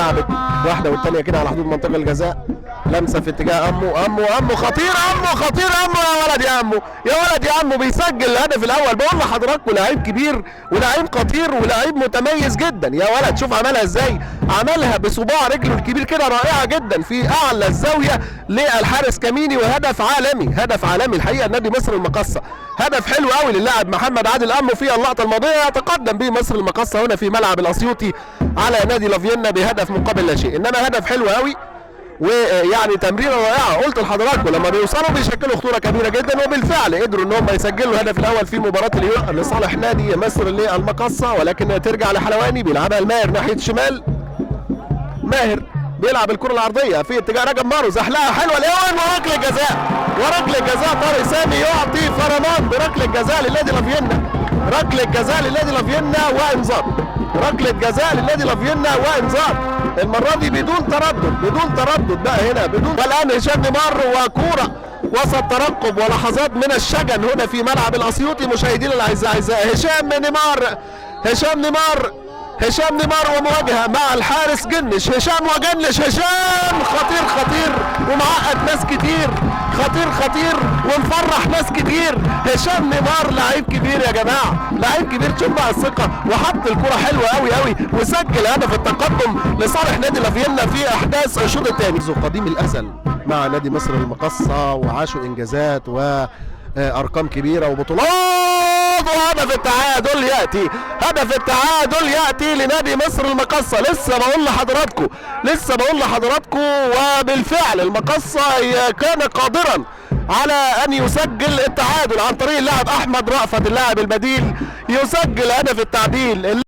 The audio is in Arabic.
اتلعبت واحده والثانيه كده على حدود منطقه الجزاء. لمسه في اتجاه امو خطير، خطير يا ولد يا امو، يا ولد يا امو بيسجل الهدف الاول. بقول لحضراتكم لعيب كبير ولاعيب خطير ولاعيب متميز جدا. يا ولد شوف عملها ازاي، عملها بصباع رجله الكبير كده رائعه جدا في اعلى الزاويه للحارس كميني، وهدف عالمي، هدف عالمي الحقيقه نادي مصر المقاصه. هدف حلو قوي للاعب محمد عادل امو في اللقطه الماضيه، يتقدم به مصر المقاصه هنا في ملعب الاسيوطي على نادي لافيينا بهدف مقابل لا شيء. انما هدف حلو قوي ويعني تمريره رائعه. قلت لحضراتكم لما بيوصلوا بيشكلوا خطوره كبيره جدا، وبالفعل قدروا ان هم يسجلوا الهدف الاول في مباراه اليوم لصالح نادي مصر للمقاصه. ولكن ترجع لحلواني بيلعبها الماهر ناحيه الشمال. ماهر بيلعب الكره العرضيه في اتجاه رجب مارو، زحلقه حلوه الاول وركله جزاء، وركله جزاء طارق سامي يعطي فرمان بركله جزاء للنادي لافيينا، ركله جزاء للنادي لافيينا وانذار، ركله جزاء للنادي لافيينا وانذار المره دي بدون تردد، بدون تردد بقى هنا بدون. والان هشام نيمار وكوره وسط ترقب ولحظات من الشجن هنا في ملعب الاسيوطي. مشاهدينا الاعزاء هشام نيمار، هشام نيمار ومواجهه مع الحارس جنش، هشام وجنش، هشام خطير ومعقد ناس كتير، خطير ومفرح ناس كتير. هشام نيمار لعيب كبير يا جماعه، لعيب كبير شبع الثقه، وحط الكره حلوه قوي وسجل هدف التقدم لصالح نادي لافيينا في احداث الشوط الثاني. قديم الازل مع نادي مصر المقاصه وعاشوا انجازات وارقام كبيره وبطولات، وهدف التعادل ياتي، هدف التعادل ياتي لنادي مصر المقاصه. لسه بقول لحضراتكم وبالفعل المقاصه كان قادرا على ان يسجل التعادل عن طريق اللاعب احمد رأفت اللاعب البديل، يسجل هدف التعديل.